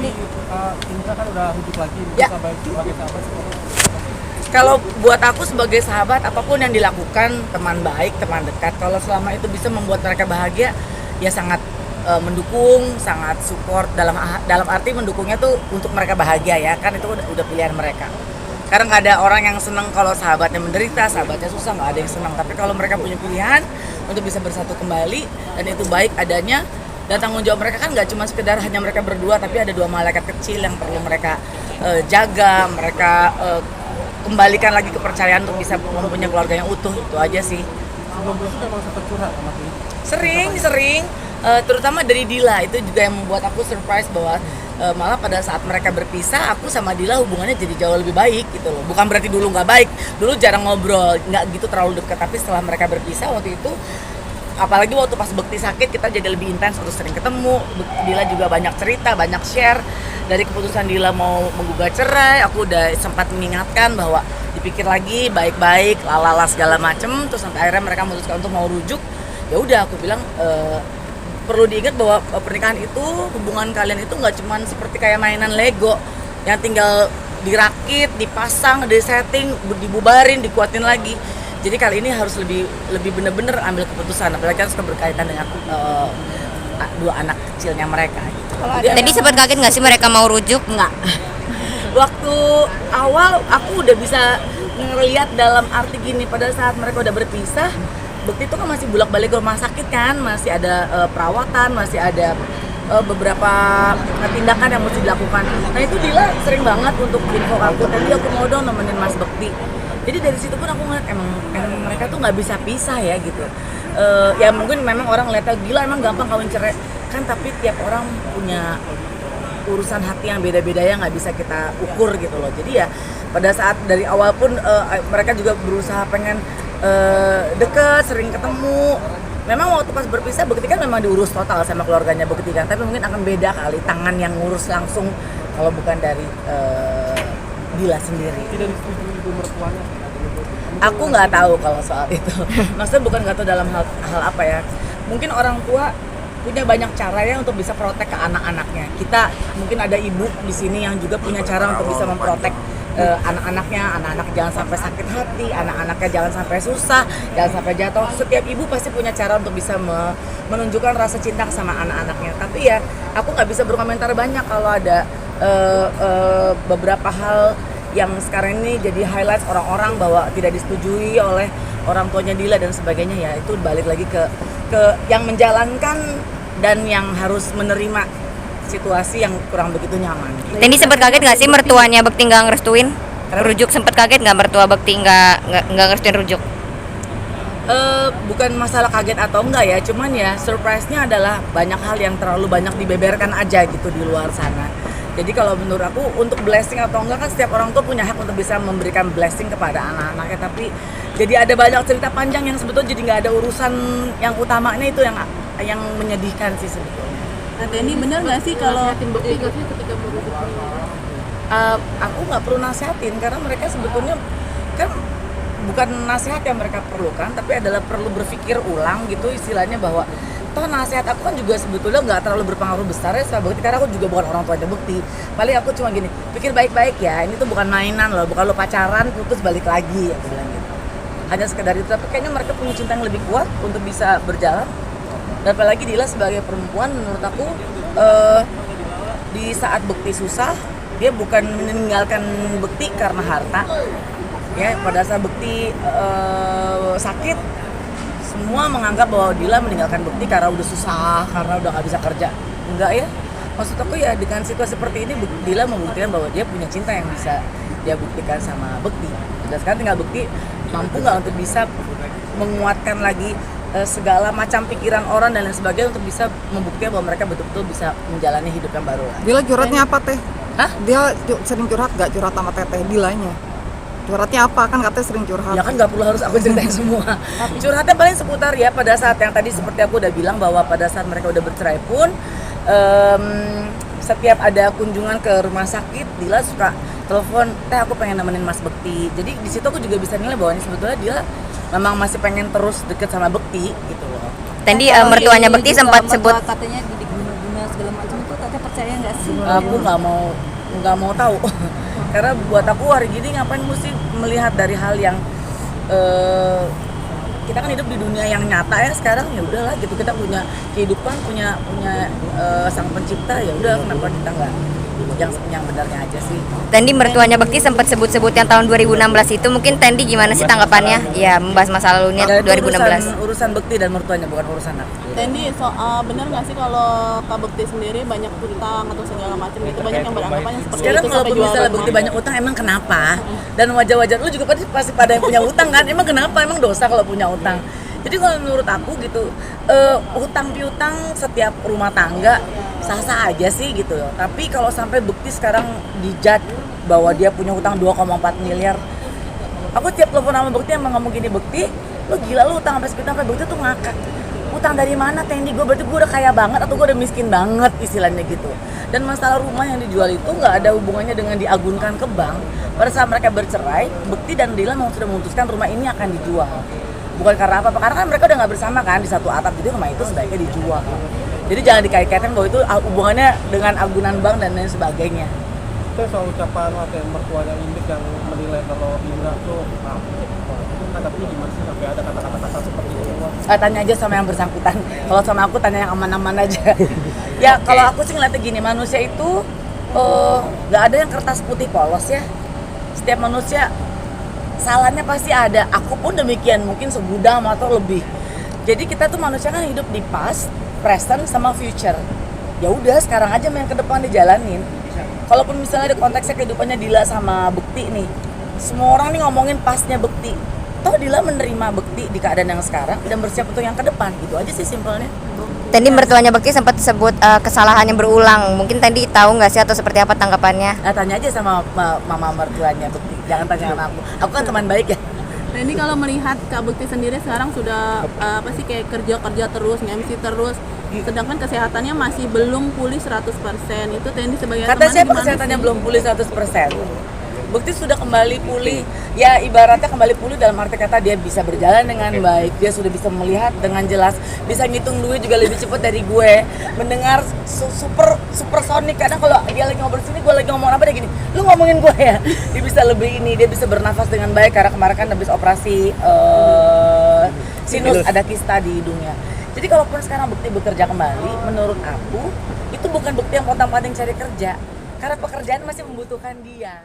ini Indra kan udah hidup lagi Ya. sebagai sahabat. Kalau buat aku sebagai sahabat, apapun yang dilakukan, teman baik, teman dekat, kalau selama itu bisa membuat mereka bahagia, ya sangat mendukung, sangat support, dalam arti mendukungnya tuh untuk mereka bahagia ya, kan itu udah pilihan mereka. Karena nggak ada orang yang senang kalau sahabatnya menderita, sahabatnya susah, nggak ada yang senang. Tapi kalau mereka punya pilihan untuk bisa bersatu kembali dan itu baik adanya, dan tanggung jawab mereka kan nggak cuma sekedar hanya mereka berdua, tapi ada 2 malaikat kecil yang perlu mereka jaga, mereka kembalikan lagi kepercayaan untuk bisa mempunyai keluarga yang utuh. Itu aja sih. Sebelum itu memang sempat curhat sama dia. Sering, terutama dari Dila, itu juga yang membuat aku surprise bahwa malah pada saat mereka berpisah, aku sama Dila hubungannya jadi jauh lebih baik gitu loh. Bukan berarti dulu nggak baik, dulu jarang ngobrol, nggak gitu terlalu dekat. Tapi setelah mereka berpisah waktu itu, apalagi waktu pas Bekti sakit, kita jadi lebih intens, terus sering ketemu. Dila juga banyak cerita, banyak share. Dari keputusan Dila mau menggugat cerai, aku udah sempat mengingatkan bahwa dipikir lagi baik-baik, lalala segala macem. Terus sampai akhirnya mereka memutuskan untuk mau rujuk. Ya udah, aku bilang perlu diingat bahwa pernikahan itu, hubungan kalian itu nggak cuma seperti kayak mainan Lego yang tinggal dirakit, dipasang, disetting, dibubarin, dikuatin lagi. Jadi kali ini harus lebih bener-bener ambil keputusan, apalagi kan suka berkaitan dengan 2 anak kecilnya mereka. Gitu. Tadi sempat kaget nggak sih mereka mau rujuk? Nggak. Waktu awal aku udah bisa ngeliat dalam arti gini, pada saat mereka udah berpisah, Bekti itu kan masih bolak-balik ke rumah sakit kan, masih ada perawatan, masih ada beberapa tindakan yang mesti dilakukan. Nah itu Dila sering banget untuk info aku, tadi aku mau dong nemenin Mas Bekti. Jadi dari situ pun aku ngeliat emang mereka tuh nggak bisa pisah ya gitu. Ya mungkin memang orang lihatnya gila emang gampang kawin cerai kan, tapi tiap orang punya urusan hati yang beda-beda ya, nggak bisa kita ukur gitu loh. Jadi ya pada saat dari awal pun mereka juga berusaha pengen deket, sering ketemu. Memang waktu pas berpisah Bekti kan memang diurus total sama keluarganya Bekti kan, tapi mungkin akan beda kali tangan yang ngurus langsung kalau bukan dari Dila sendiri. Tidak disetujui ibu mertuanya. Aku nggak tahu kalau soal itu. Maksudnya bukan nggak tahu dalam hal apa ya. Mungkin orang tua punya banyak cara ya untuk bisa protek ke anak-anaknya. Kita mungkin ada ibu di sini yang juga punya cara untuk bisa memprotek anak-anaknya. Anak-anak jangan sampai sakit hati, anak-anaknya jangan sampai susah, jangan sampai jatuh. Setiap ibu pasti punya cara untuk bisa menunjukkan rasa cinta sama anak-anaknya. Tapi ya aku nggak bisa berkomentar banyak kalau ada beberapa hal yang sekarang ini jadi highlight orang-orang bahwa tidak disetujui oleh orang tuanya Dila dan sebagainya. Ya itu balik lagi ke yang menjalankan dan yang harus menerima situasi yang kurang begitu nyaman. Tadi sempat kaget nggak sih mertuanya Bekti nggak ngerestuin rujuk? Sempat kaget nggak mertua Bekti nggak ngerestuin rujuk? Bukan masalah kaget atau enggak ya, cuman ya surprise-nya adalah banyak hal yang terlalu banyak dibeberkan aja gitu di luar sana. Jadi kalau menurut aku untuk blessing atau enggak kan setiap orang tuh punya hak untuk bisa memberikan blessing kepada anak-anaknya, tapi jadi ada banyak cerita panjang yang sebetulnya jadi nggak ada urusan yang utamanya, itu yang menyedihkan sih sebetulnya. Nah, Teni benar nggak sih kalau aku nggak perlu nasihatin karena mereka sebetulnya kan bukan nasihat yang mereka perlukan, tapi adalah perlu berpikir ulang gitu istilahnya, bahwa toh nasihat aku kan juga sebetulnya nggak terlalu berpengaruh besar ya sama Bekti karena aku juga bukan orang tuanya Bekti. Paling aku cuma gini, pikir baik-baik ya, ini tuh bukan mainan loh, bukan lo pacaran putus balik lagi, aku bilang gitu. Hanya sekedar itu, tapi kayaknya mereka punya cinta yang lebih kuat untuk bisa berjalan. Dan apalagi Dila sebagai perempuan menurut aku di saat Bekti susah, dia bukan meninggalkan Bekti karena harta. Ya, pada saat Bekti sakit, semua menganggap bahwa Dila meninggalkan Bekti karena udah susah, karena udah nggak bisa kerja. Enggak ya, maksud aku ya dengan situasi seperti ini Dila membuktikan bahwa dia punya cinta yang bisa dia buktikan sama Bekti. Dan sekarang tinggal Bekti mampu nggak untuk bisa menguatkan lagi segala macam pikiran orang dan lain sebagainya untuk bisa membuktikan bahwa mereka betul-betul bisa menjalani hidup yang baru. Dila curhatnya apa teh? Hah? Dia sering curhat gak? Curhat sama teteh Dilanya? Curhatnya apa? Kan katanya sering curhat. Ya kan nggak perlu harus aku ceritain semua. Curhatnya paling seputar ya pada saat yang tadi seperti aku udah bilang bahwa pada saat mereka udah bercerai pun setiap ada kunjungan ke rumah sakit Dila suka telepon, teh aku pengen nemenin Mas Bekti. Jadi di situ aku juga bisa nilai bahwa ini sebetulnya Dila memang masih pengen terus deket sama Bekti gitu loh. Tadi mertuanya Bekti sempat sebut katanya diguna-guna segala macam itu teteh percaya nggak sih? Aku nggak mau tahu. Karena buat aku hari gini ngapain mesti melihat dari hal yang kita kan hidup di dunia yang nyata ya sekarang, ya udahlah gitu, kita punya kehidupan, punya sang pencipta, ya udah kenapa kita nggak yang benarnya aja sih. Tendi mertuanya Bekti sempat sebut-sebut yang tahun 2016 itu, mungkin Tendi gimana sih tanggapannya? Ya membahas masa lalunya Ya, itu 2016. urusan Bekti dan mertuanya, bukan urusan aku. Tendi, benar nggak sih kalau Kak Bekti sendiri banyak utang atau segala macam gitu, banyak yang beranggapannya seperti Sekarang itu kalau sampai jual misalnya rumah. Bekti banyak utang, emang kenapa? Dan wajah-wajah lu juga pasti pada yang punya utang kan? Emang kenapa? Emang dosa kalau punya utang? Jadi kalau menurut aku gitu, hutang piutang setiap rumah tangga sah-sah aja sih gitu. Tapi kalau sampai Bekti sekarang dijudge bahwa dia punya hutang 2,4 miliar, aku tiap telepon sama Bekti emang ngomong gini, Bekti, lu gila lu hutang sampai segitu, sampai Bekti tuh ngakak. Utang dari mana Tendi? Gue berarti gue udah kaya banget atau gue udah miskin banget istilahnya gitu. Dan masalah rumah yang dijual itu nggak ada hubungannya dengan diagunkan ke bank. Pada saat mereka bercerai, Bekti dan Dila sudah memutuskan rumah ini akan dijual. Bukan karena apa-apa, karena kan mereka udah nggak bersama kan di satu atap, jadi rumah itu sebaiknya dijual. Jadi jangan dikait-kaitkan bahwa itu hubungannya dengan agunan bank dan lain sebagainya. Itu soal ucapan mertuanya Indik yang menilai kalau Indra tuh itu tanggapannya gimana sih sampai ada kata-kata kasar seperti itu? Tanya aja sama yang bersangkutan. Kalau sama aku tanya yang aman-aman aja. Ya kalau aku sih ngeliatnya gini, manusia itu nggak ada yang kertas putih polos ya. Setiap manusia salahnya pasti ada. Aku pun demikian, mungkin segudang atau lebih. Jadi kita tuh manusia kan hidup di past, present, sama future. Ya udah sekarang aja yang ke depan dijalanin. Kalaupun misalnya ada konteksnya kehidupannya Dila sama Bekti nih, semua orang nih ngomongin pastnya Bekti. Toh Dila menerima Bekti di keadaan yang sekarang dan bersiap untuk yang ke depan. Gitu aja sih simpelnya. Tendi mertuanya Bekti sempat sebut kesalahannya berulang. Mungkin Tendi tahu nggak sih atau seperti apa tanggapannya? Nah, tanya aja sama mama mertuanya Bekti. Jangan tanya sama aku. Aku kan teman baik ya. Tendi kalau melihat Kak Bekti sendiri sekarang sudah apa sih kayak kerja terus, nge-MC terus, sedangkan kesehatannya masih belum pulih 100%. Itu Tendi sebagai Kata teman siapa gimana kesehatannya sih? belum pulih 100%? Bekti sudah kembali pulih. Ya ibaratnya kembali pulih dalam arti kata dia bisa berjalan dengan baik. Dia sudah bisa melihat dengan jelas. Bisa ngitung duit juga lebih cepat dari gue. Mendengar super sonik. Kadang kalau dia lagi ngobrol sini, gue lagi ngomong apa dia gini, lu ngomongin gue ya? Dia bisa lebih ini, dia bisa bernafas dengan baik. Karena kemarin kan habis operasi sinus, ada kista di hidungnya. Jadi kalaupun sekarang Bekti bekerja kembali, menurut aku itu bukan Bekti yang pontang-panting cari kerja. Karena pekerjaan masih membutuhkan dia.